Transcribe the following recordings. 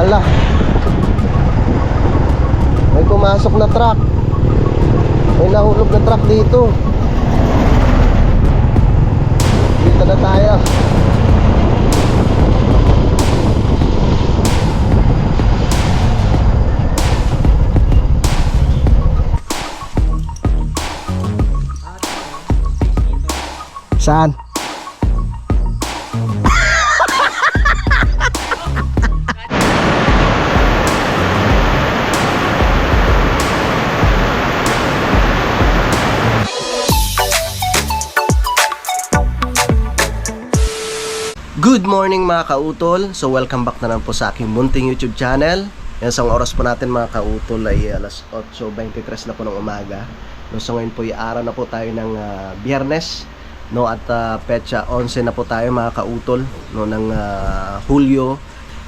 Hala, may pumasok na truck. May nahulog na truck dito. Dito na tayo. Saan? Good morning mga kautol. So welcome back na lang po sa aking munting YouTube channel. Yan, sa oras po natin mga kautol ay alas 8:23 na po ng umaga. No, so ngayon po ay araw na po tayo ng Biyernes, no, at petsa 11 na po tayo mga kautol, no, ng Hulyo.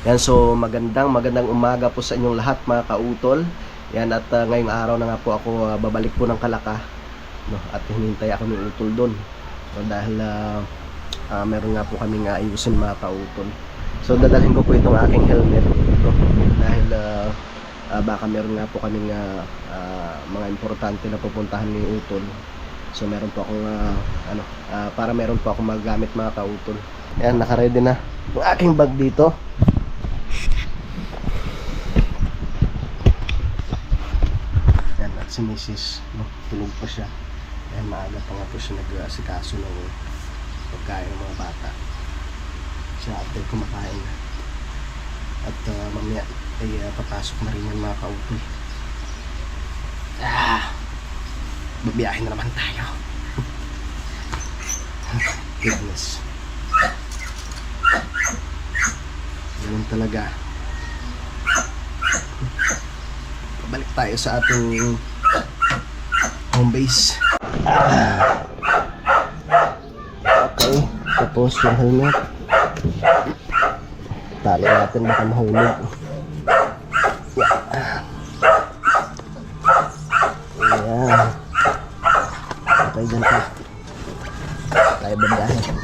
Yan, so magandang umaga po sa inyong lahat mga kautol. Yan, at ngayong araw na nga po ako babalik po ng Kalaka, no, at hinintay ako ng utol doon. So dahil meron nga po kaming ayusin mga kautol. So dadalhin ko po itong aking helmet, no? Dahil baka meron nga po kaming mga importante na pupuntahan ni utol. So meron po akong para meron po akong magagamit mga kautol. Ayan, naka-ready na yung aking bag dito. Ayan, at si Mrs., no, tulog pa siya. Ayan, maaga pa nga po siya nag-asikaso ng pagkain ng mga bata. Siya after kumakain na. At mamaya ay papasok na rin yan mga kautol. Babiyahin na naman tayo. Goodness. Ganun talaga. Pabalik tayo sa ating home base. Okay, tapos yung helmet tali natin baka mahulog. Ayan, okay, dyan pa tayo bandahin.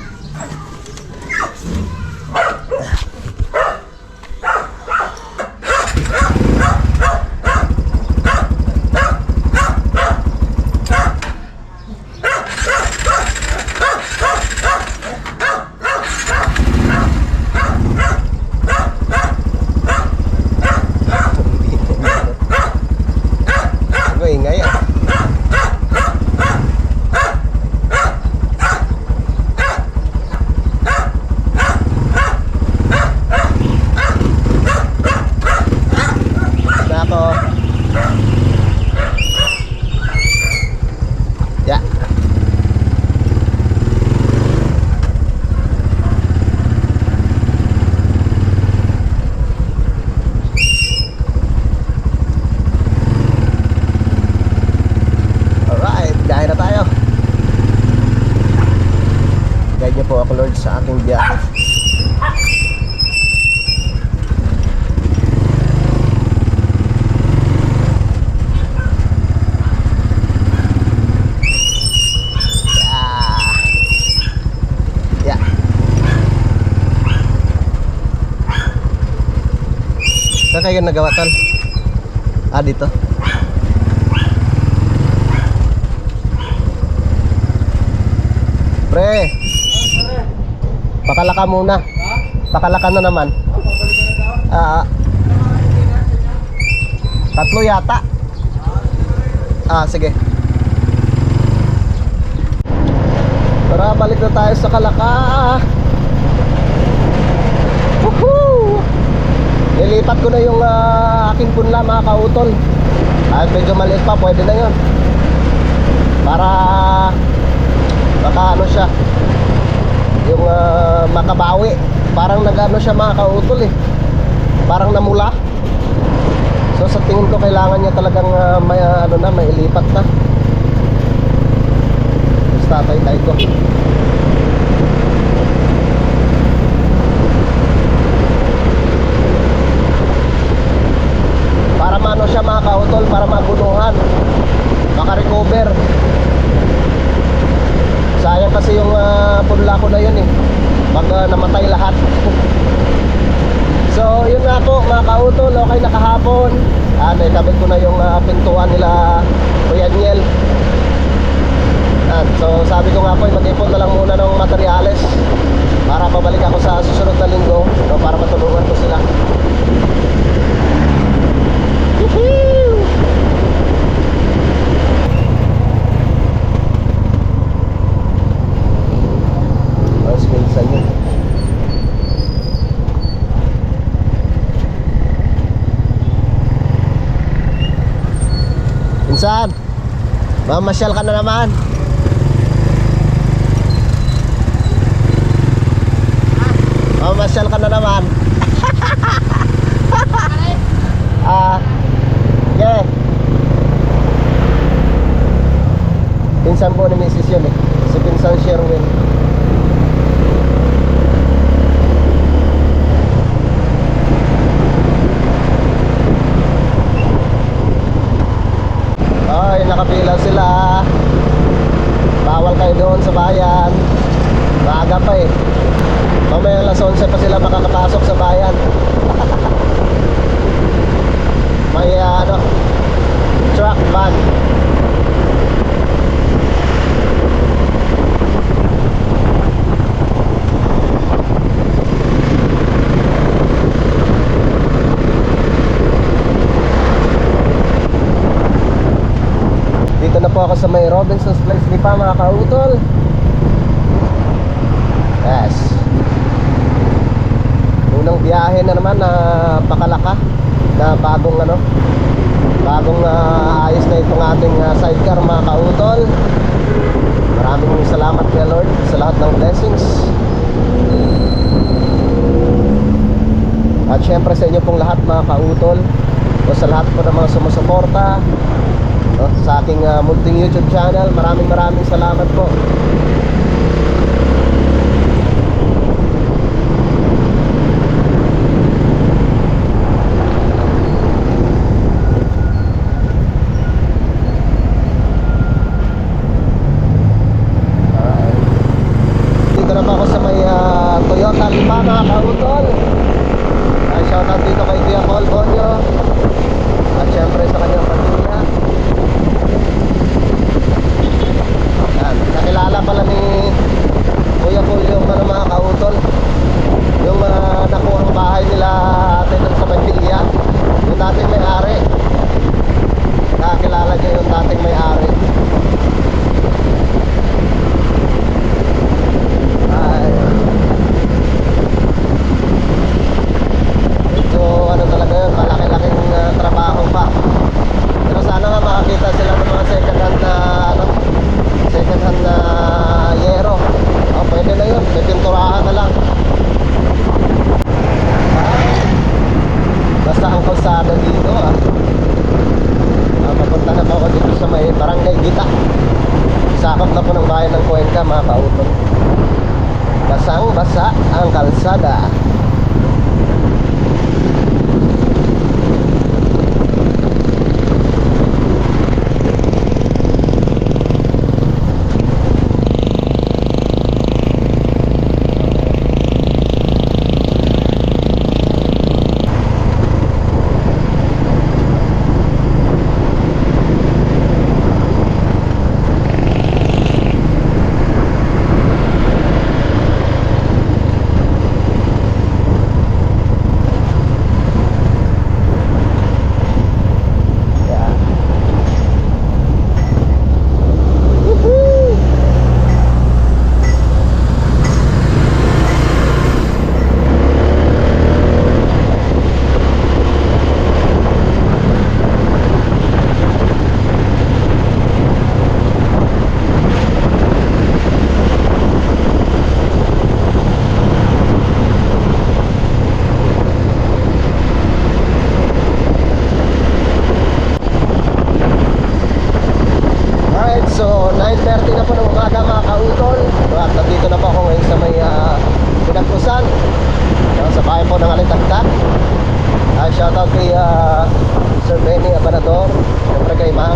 Po ako Lord sa aking biyahe. Yeah. Saan kayo nagawa tal? Dito. Pre, pakalaka muna. Pakalaka na naman. Tatlo yata. Sige. Tara, balik na tayo sa Kalaka. Woohoo! Nilipat ko na yung aking punla mga kautol. Medyo maliit pa, pwede na yun. Para baka ano siya, yung makabawi. Parang nag-ano siya mga kautol eh, parang namula. So sa tingin ko kailangan niya talagang may may ilipat na. Basta tatay ko. Para maano siya mga kautol, para magunuhan, maka-recover. Sayang kasi yung punla ko na yun eh, pag namatay lahat. So yun nga po mga kautol, okay na kahapon. Naikabit ko na yung pintuan nila Kuya Niel. So sabi ko nga po, mag-ipon na lang muna ng materyales para pabalik ako sa susunod na linggo, no, para matulungan ko sila. Woohoo! Mas minsan yun. Minsan, mamasyal ka na naman. Mamasyal ka na naman. Yeah. Pinsan po ni Mrs. yun eh. Si Pinsan Sherwin. Ay, nakapilaw sila. Bawal kayo doon sa bayan. Maaga pa eh. Mamaya alas 11 pa sila makakapasok sa bayan. May truck van. Dito na po ako sa may Robinson's Place ni pa mga kautol. Yes. Unang biyahe na naman na pakalaka na bagong ayos na itong ating sidecar mga kautol. Maraming salamat kay Lord sa lahat ng blessings. At syempre sa inyo pong lahat mga kautol, o sa lahat po ng mga sumusuporta sa aking munting YouTube channel, maraming salamat po. Dito na po ako sa may Toyota Lima mga kautol. Shoutout dito kay Kuya Paul Bonyo at syempre sa kanyang pamilya. Nakilala pala ni Kuya Paul yung mga kautol, yung nakuhang bahay nila atin sa Mantilya, yung dating may-ari. Nakakilala niya yung dating may-ari. Talaga yun, malaki-laking trabaho pa. Pero sana nga makakita sila ng mga second hand na yero. Pwede na yun, may pinturahan na lang. Basta ang kalsada dito papunta na po ako dito sa may Barangay Gita. Sakop na po ng bayan ng Cuenca mga kautol. Basang-basa ang kalsada. So 9:30 na po ng umaga mga kautol. At nandito na po ako ngayon sa may Pinagpusan, sa bayan po ng Alitagtag. Shoutout kay Sir Benny Abanador, siyempre kay Ma'am,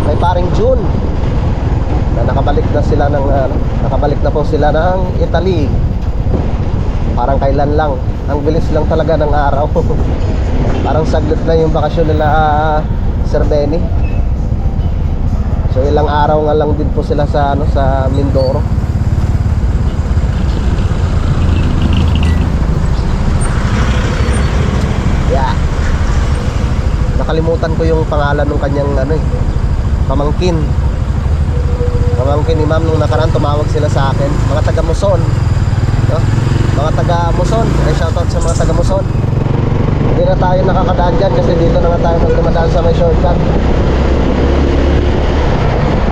kay paring June na nakabalik na po sila ng Italy. Parang kailan lang. Ang bilis lang talaga ng araw. Parang saglit na yung bakasyon nila Sir Benny. So ilang araw nga lang din po sila sa sa Mindoro. Yeah. Nakalimutan ko yung pangalan ng kanyang pamangkin. Pamangkin ni ma'am nung nakaraan tumawag sila sa akin. Mga taga Muson, no? Mga taga Muson, shoutout sa mga taga Muson. Hindi na tayo nakakadaan dyan kasi dito na nga tayo magdumadaan sa may shortcut.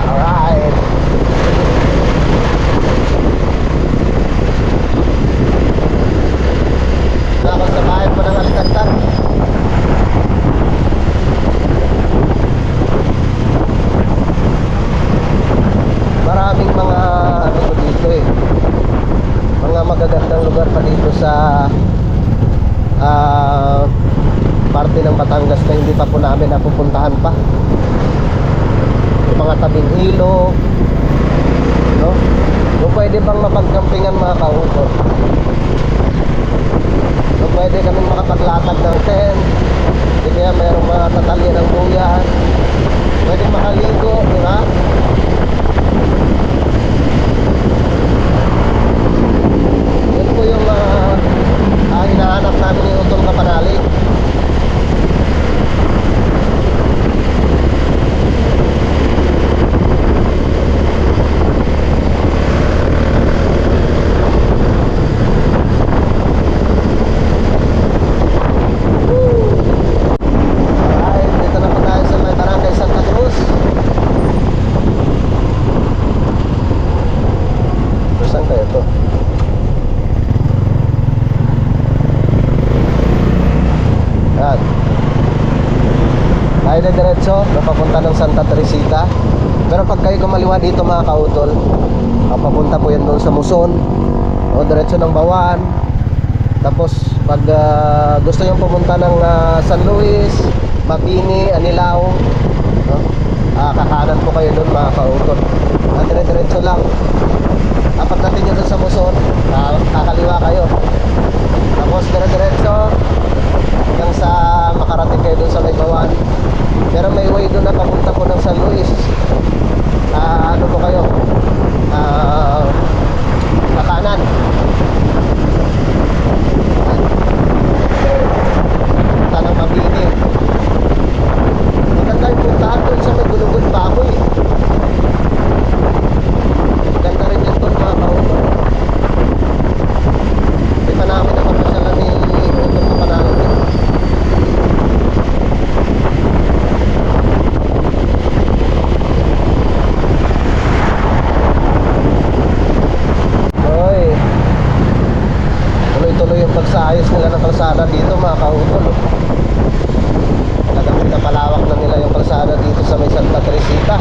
Alright. Tapos sa bahay pa ng Alicantag. Maraming mga dito mga magagandang lugar pa dito sa parte ng Batangas na hindi pa po namin napupuntahan pa. Yung mga tabing ilog, no? Yung pwede bang mapagkampingan mga kautol, yung pwede kaming makapaglatag ng tent, hindi kaya mayroong mga tatalya ng buyan, pwede makaligo, di ba? Yun po yung hinahanap namin yung Utol Kapanalig. Alright, dito na po tayo sa may Barangay Santa Cruz. Saan kayo to? Yan. Tayo na diretso, napapunta ng Santa Teresita. Pero pag kayo kumaliwa dito mga kautol, papunta po yan doon sa Muson o diretso ng Bawan. Tapos pag gusto nyo pumunta ng San Luis, Mabini, Anilao, no? Kakanan po kayo doon mga kautol. At diretso lang. Dapat natin nyo doon sa Muson, kakaliwa kayo. Tapos diretso hanggang sa makarating kayo doon sa may Bawan. Pero may way doon na papunta po ng San Luis. Ano po kayo? Kakanan. Punta ng Mabini. Maganda yung puntahan doon sa may Gulugod Baboy. Ganda rin yan doon mga kautol. Hindi pa namin nakapasyalan ni Utol Kapanalig. Oy, tuloy-tuloy yung pagsaayos nila ng kalsada dito mga kautol. Talagang pinapalawak na nila yung kalsada dito sa may Santa Teresita.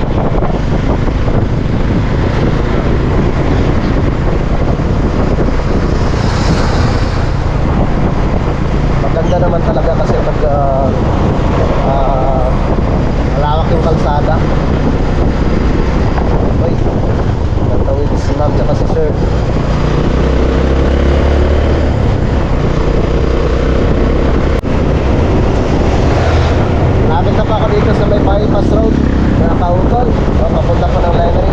Maganda naman talaga kasi pag malawak yung kalsada. Uy, natawid si ma'am tsaka si sir. Lapit na pa ako dito sa may bypass road na kautol. Papunta pa ng Lenery.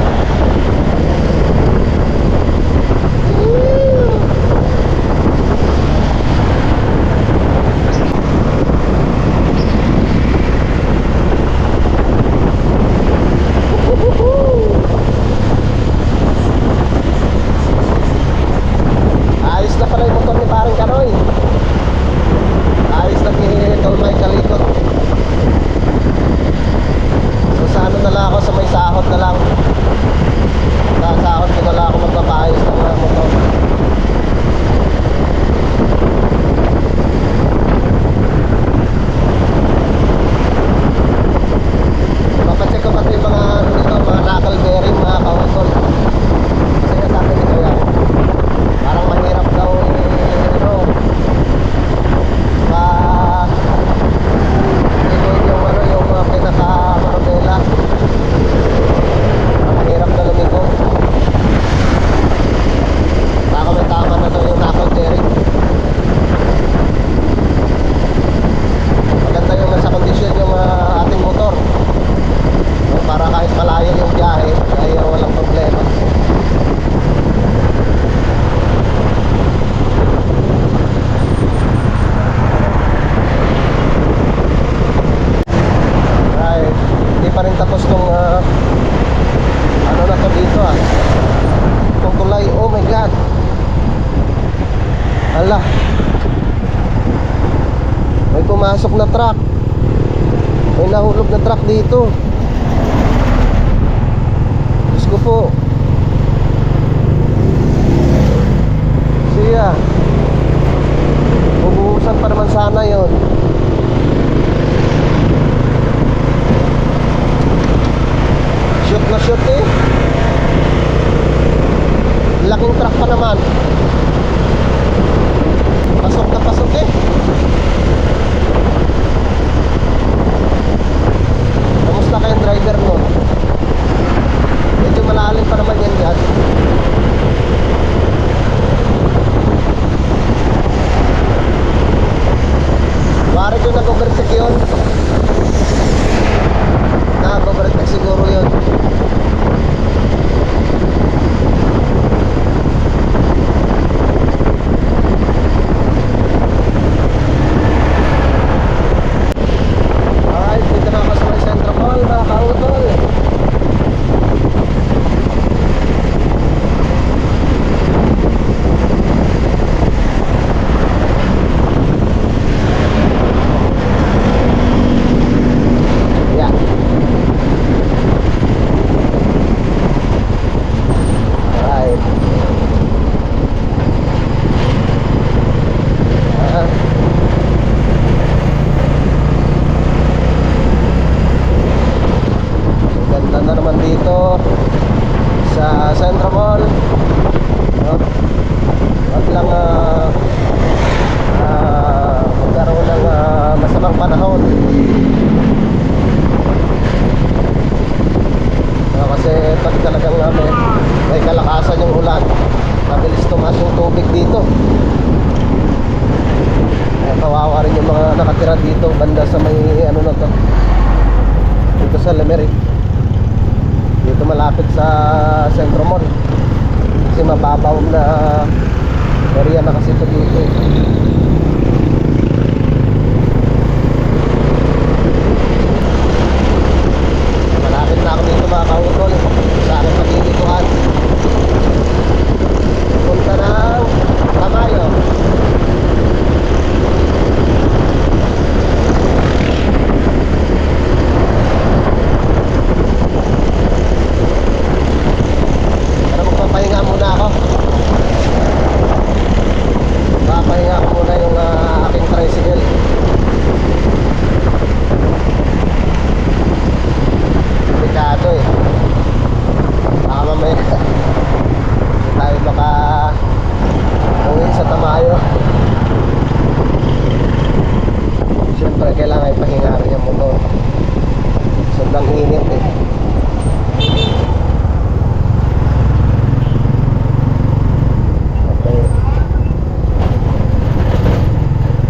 pumasok na truck. May nahulog na truck dito. Diyos ko po. Siya. Bubuhusan pa naman sana yon. Shoot na shoot eh. Laking truck pa naman. Pasok na pasok eh. Kamusta kayong driver nun? Medyo malalim pa naman yan dyan. Bakit yung nag-overtake yun? Nag-overtake siguro yun. Alright, dito na ako sa may Centro Mall, mga kautol. Yeah. Alright. Ganda na naman dito sa Centro Mall. Wag lang magkaroon ng masamang panahon. Kasi pag talagang may kalakasan yung ulan, mabilis tumaas yung tubig dito. Kawawa rin yung mga nakatira dito banda sa may ano na to, dito sa Lemery, dito malapit sa Centro Mall. Kasi mababaw na area na kasi ito dito. Malapit na ako dito mga kautol sa aking paglilikuhan. Punta ng Tamayo. Pero magpapahinga muna ako. Papahinga ko muna yung aking tricycle. Delikado eh. Baka mamaya hindi tayo baka uwi sa Tamayo. Siyempre kailangan ipahinga rin yung motor. Sobrang init eh. Okay.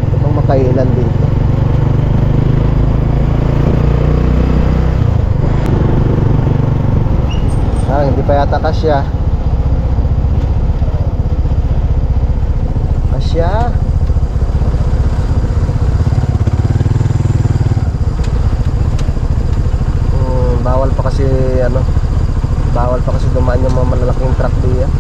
Ito pang makainan dito. Hindi pa yata kasya. Kasya. Bawal pa kasi bawal pa kasi dumaan yung mga malalaking truck diyan.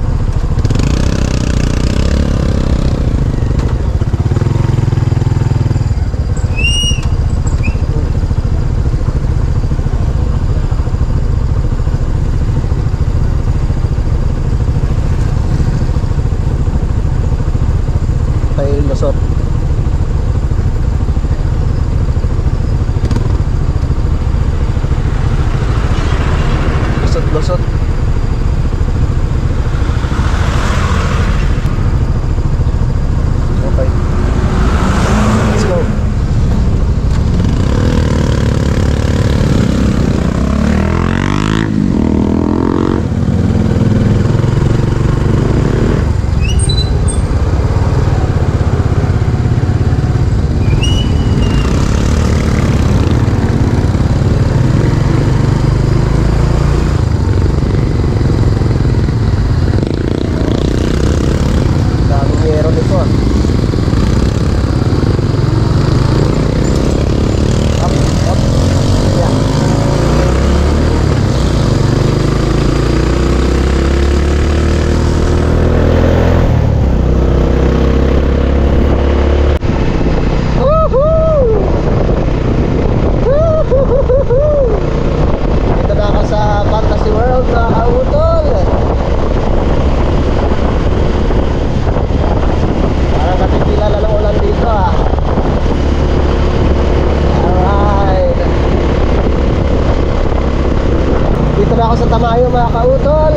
sa Tamayo mga kautol.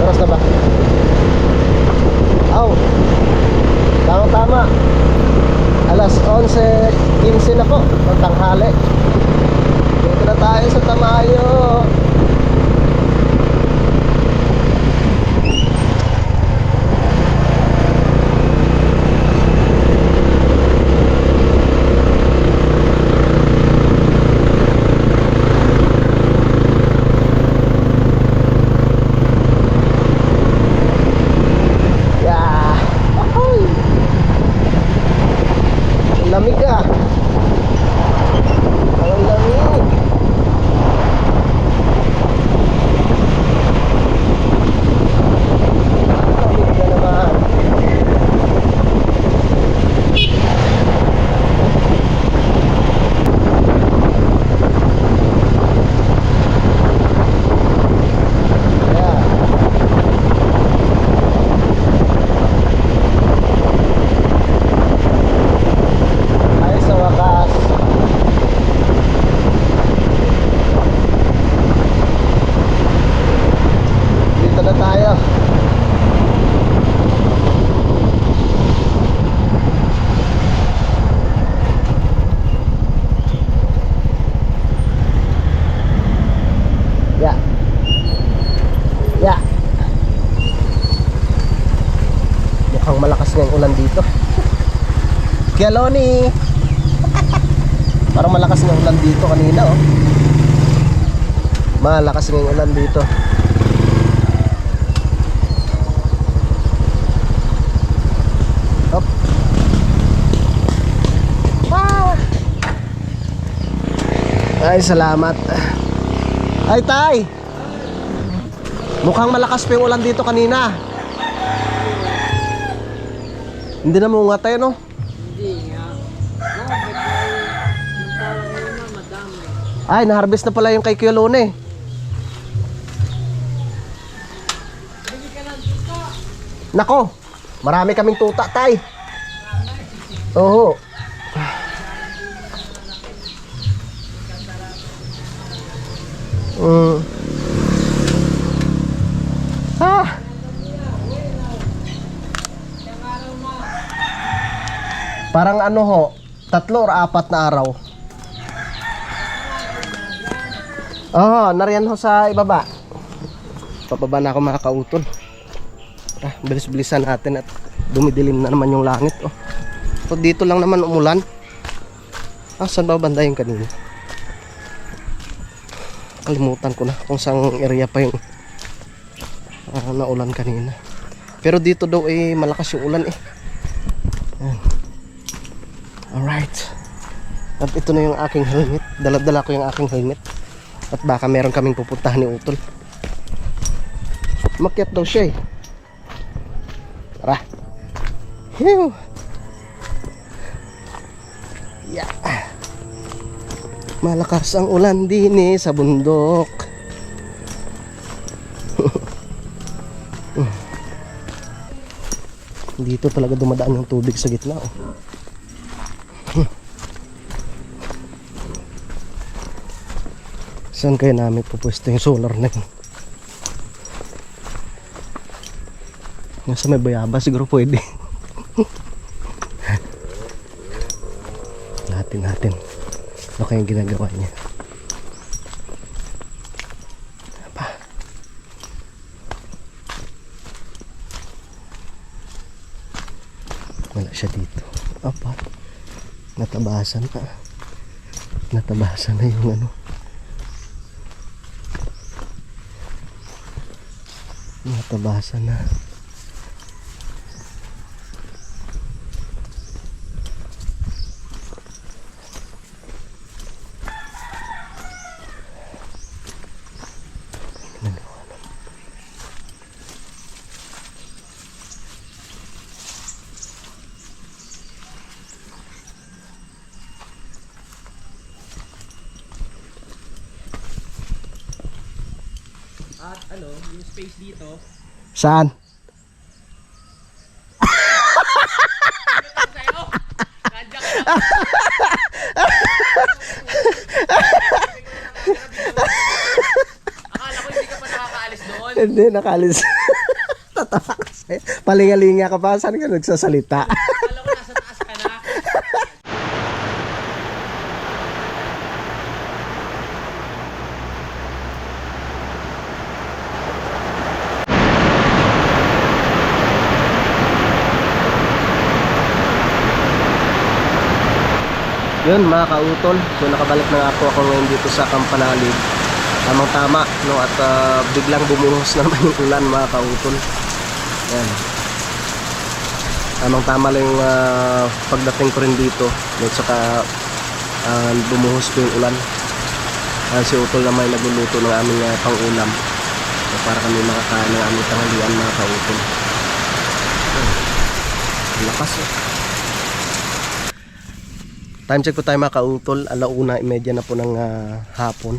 Oras na ba? Oh, tama. Alas 11:15 na po ng tanghali. Dito na tayo sa Tamayo. Lamig ka. Ang lamig. Lamig ka naman. Mukhang malakas nga yung ulan dito. Kialoni. Parang malakas nga ulan dito kanina oh. Malakas nga yung ulan dito. Hop. Ay, salamat. Ay, tay. Mukhang malakas pa yung ulan dito kanina. Hindi na mo nga tayo, no? Hindi nga. Bakit yung parang yun na madami. Ay, na-harvest na pala yung kay Kuya Lone. Bili ka ng tuta. Nako, marami kaming tuta, tay. Oo. Ah. Parang ano ho, 3 or 4 na araw. Oo, nariyan ho sa ibaba. Papaba na ako mga kautol. Bilis-bilisan natin at dumidilim na naman yung langit. Oh. So, dito lang naman umulan. Saan ba banda yung kanina? Kalimutan ko na kung saan area pa yung naulan kanina. Pero dito daw malakas yung ulan eh. Ayan. Alright. At ito na yung aking helmet. Dala-dala ko yung aking helmet. At baka meron kaming pupuntahan ni Utol. Makyat daw siya eh. Tara. Hew. Yeah. Malakas ang ulan din eh sa bundok. Dito talaga dumadaan yung tubig sa gitna oh. Saan kaya namin pupwesto yung solar na yun? Nasa may bayaba siguro pwede. natin ano kayang ginagawa niya. Apa? Wala siya dito. Apa? Natabasan na yung ano. Natabasan na. At ano, yung space dito. Saan? Hindi, nakalis. Tatawa kasi. Palingalinga ka pa. Saan ka nagsasalita? Alam ko nasa taas ka na. Yun mga kautol, so nakabalik na nga po ako ngayon dito sa Kampanalig. Tamang tama, no, at biglang bumuhos na naman yung ulan mga kautol. Yan. Tamang tama lang yung pagdating ko rin dito, no, at saka bumuhos po yung ulan. Si Utol naman ay nagluluto ng aming pang-ulam, so, para kami makakain ng aming tanghalian mga kautol. Ang lakas eh. Time check po tayo mga kautol, 1:30 na po ng hapon.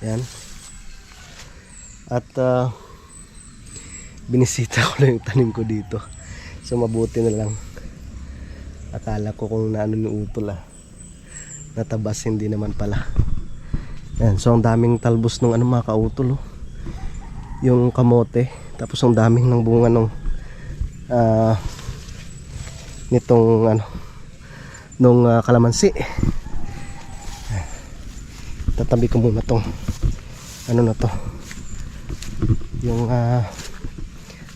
Yan. At binisita ko lang yung tanim ko dito. So mabuti na lang. Akala ko kung naano ni Utol natabas, hindi naman pala. Yan, so ang daming talbos ng mga kautol, oh. Yung kamote, tapos ang daming ng bunga ng nitong nung kalamansi. Tatabi ko muna tong na to, yung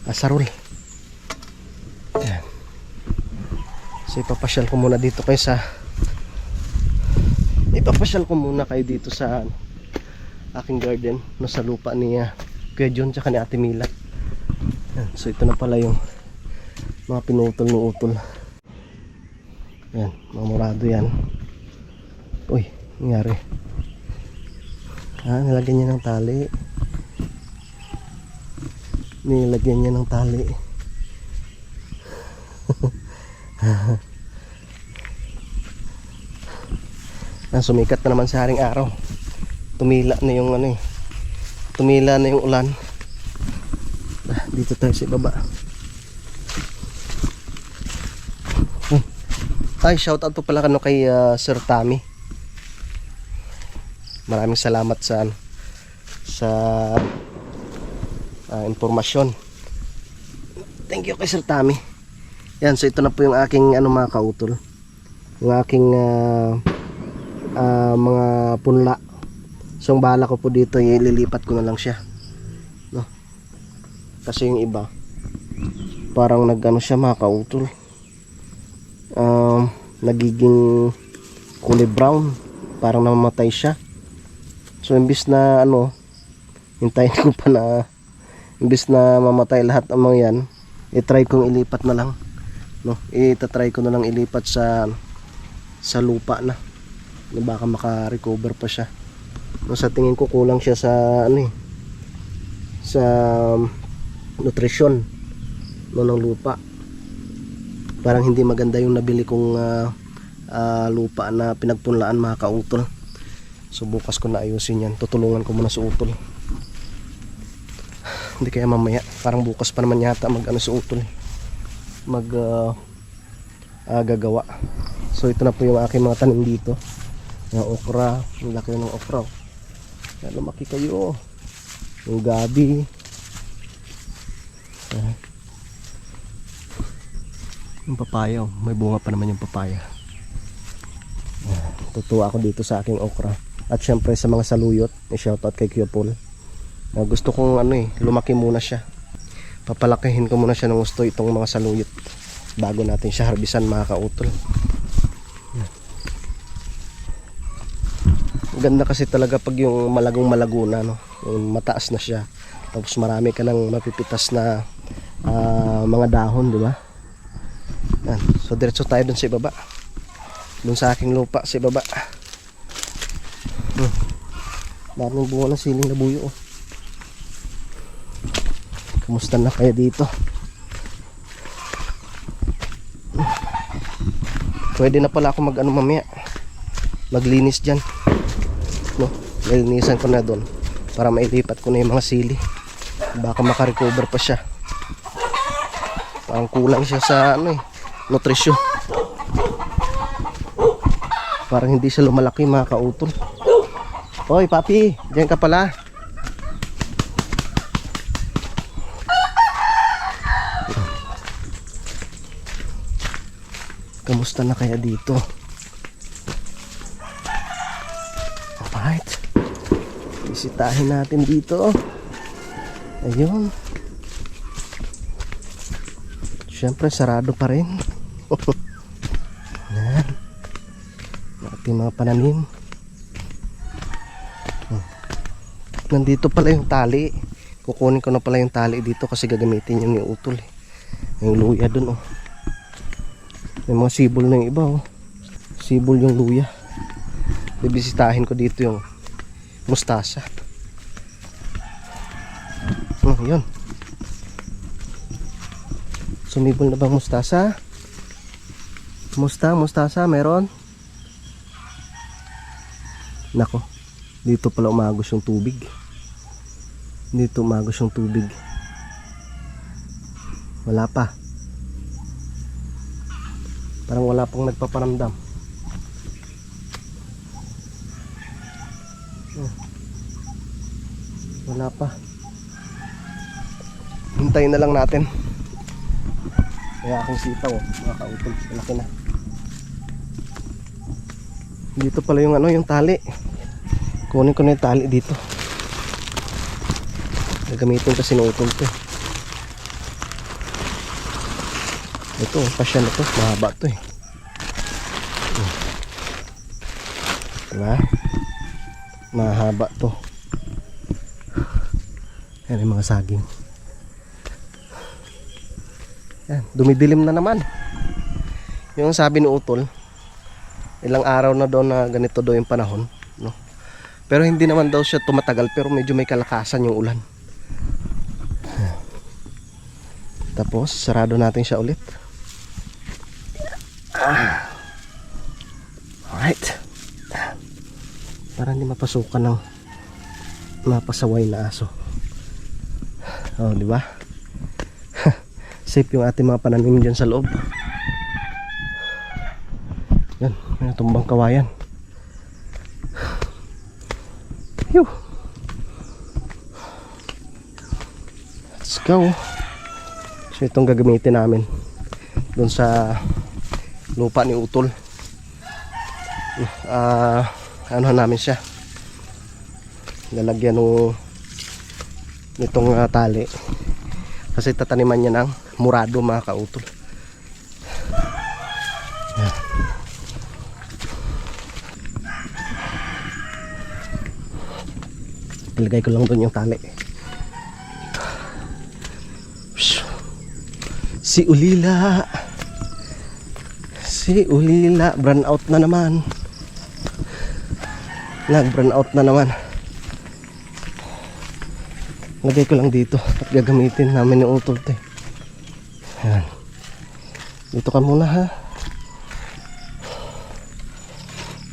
asarol. Ayan. So ipapasyal ko muna dito kayo sa dito sa aking garden, no, sa lupa ni Kuya John tsaka ni Ate Mila. Ayan. So ito na pala yung mga pinutol ng Utol. Yan, mamurado yan. Uy, nangyari. Nilagyan niya ng tali. Sumikat na naman sa haring araw. Tumila na yung tumila na yung ulan. Dito tayo sa baba. Ay, shoutout po pala kay Sir Tommy. Maraming salamat sa impormasyon. Thank you kay Sir Tommy. Yan, so ito na po yung aking mga kautol. Yung aking mga punla. So ang bala ko po dito, ililipat ko na lang siya. No? Kasi yung iba parang siya mga kautol. Nagiging kulay brown, parang namamatay siya. So imbis na hintayin ko pa na imbis na mamatay lahat ang mga yan, i-try kong ilipat na lang, no, itatry ko na lang ilipat sa lupa na baka maka-recover pa siya. No, sa tingin ko kulang siya sa sa nutrisyon, no, ng lupa. Parang hindi maganda yung nabili kong lupa na pinagpunlaan mga kautol. So bukas ko na ayusin yan. Tutulungan ko muna sa Utol. Hindi kaya mamaya, parang bukas pa naman yata si Utol gagawa. So ito na po yung aking mga tanim dito. Yung okra, yung laki ng okra. Yan, lumaki kayo. Yung gabi. Yung papaya, may bunga pa naman yung papaya. Tutuwa ako dito sa aking okra. At syempre sa mga saluyot, shoutout kay Kuya Paul. Gusto kong lumaki muna siya. Papalakihin ko muna siya ng gusto itong mga saluyot bago natin siya harbisan mga kautol. Ganda kasi talaga pag yung malago na, no? Yung mataas na siya. Tapos marami ka ng mapipitas na mga dahon, di ba? Yan. So diretso tayo dun sa ibaba, dun sa aking lupa sa ibaba. Daming bunga ng siling na buyo, oh. Kamusta na kaya dito? Pwede na pala ako mamaya maglinis dyan, no? Lilinisan ko na dun para mailipat ko na yung mga sili. Baka makarecover pa siya. Parang kulang siya sa nutrisyon. Parang hindi siya lumalaki mga kautol. Hoy papi, diyan ka pala. Kamusta na kaya dito? Alright. Bisitahin natin dito. Ayun. Siyempre sarado pa rin. Yan. Ating mga pananim. Nandito pala yung tali. Kukunin ko na pala yung tali dito kasi gagamitin yung utol. Yung luya dun oh. May mga sibol na yung iba oh. Sibol yung luya. Bibisitahin ko dito yung mustasa. Oh, yun. Sumibol na bang mustasa? Mustasa meron? Nako. Dito pala umagos yung tubig. Dito umagos yung tubig. Wala pa. Parang wala pang nagpaparamdam. Wala pa. Hintayin na lang natin. Kaya akong sitaw mga kautol. Malaki na. Dito pala yung ano, yung tali. Kunin ko na yung tali dito. Gagamitin kasi ng utol to. Ito, pasya na to. Mahaba to eh. Diba? Mahaba to. Yan yung mga saging. Yan, dumidilim na naman. Yung sabi ni utol, ilang araw na daw na ganito daw yung panahon, no? Pero hindi naman daw siya tumatagal, pero medyo may kalakasan yung ulan. Tapos sarado natin siya ulit. Alright. Para hindi mapasukan ng mapasaway na aso. Oh, di ba? Safe yung ating mga pananim dyan sa loob. Yan, may natumbang kawayan. Phew. Let's go. So itong gagamitin namin doon sa lupa ni utol. Ano namin siya, lalagyan nitong tali kasi tataniman niya ng murado mga kautol. Yan. Ilagay ko lang doon yung tali. Si Ulila, brown out na naman. Nag-brown out na naman. Lagay ko lang dito at gagamitin namin yung utol to. Yan. Dito ka muna ha.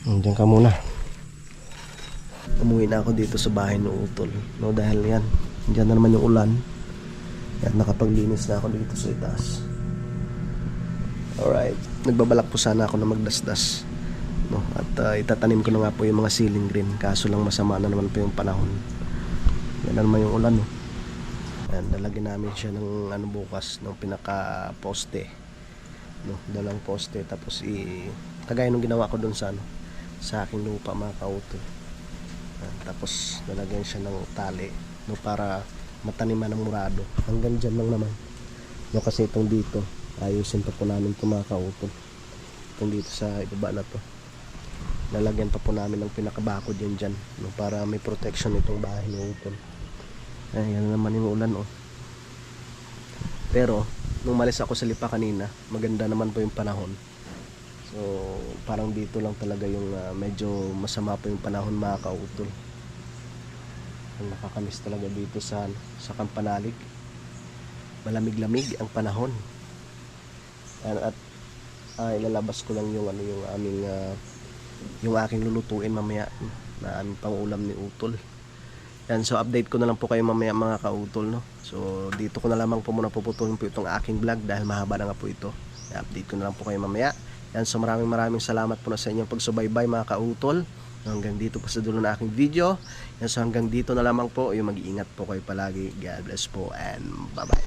Diyan ka muna. Umuwi na ako dito sa bahay ng utol, no, dahil yan, diyan na naman yung ulan. Yan, nakapaglinis na ako dito sa itaas. Alright, nagbabalak po sana ako na magdasdas, no, at itatanim ko na nga po yung mga ceiling green, kaso lang masama na naman po yung panahon. Yan na naman yung ulan, no. Yan, lalagyan namin siya ng ano bukas, ng pinaka poste, no, dalang poste, tapos kagaya nung ginawa ko dun sa ano, sa aking lupa mga kautol. Yan, tapos lalagyan siya ng tali, no, para mataniman ng murado. Hanggang dyan lang naman, no, kasi itong dito ayusin pa po namin itong mga kautol. Itong dito sa ibaba na to, lalagyan pa po namin ng pinakabakod yan dyan, no, para may protection itong bahay ng utol. Ayan naman yung ulan, oh. Pero nung malis ako sa lipa kanina, maganda naman po yung panahon. So parang dito lang talaga yung medyo masama po yung panahon mga kautol. Ang nakakamiss talaga dito sa Kampanalig. Malamig-lamig ang panahon. At ilalabas ko lang yung yung aming yung aking lulutuin mamaya na aming pangulam ni utol. Yan, so update ko na lang po kayo mamaya mga kautol, no. So dito ko na lamang po muna puputulin po itong aking vlog dahil mahaba na nga po ito. I-update ko na lang po kayo mamaya. Yan, so maraming salamat po na sa inyong pagsubaybay mga kautol. Hanggang dito po sa dulo na aking video. Yan, so hanggang dito na lamang po. Yung mag-iingat po kayo palagi. God bless po and bye bye.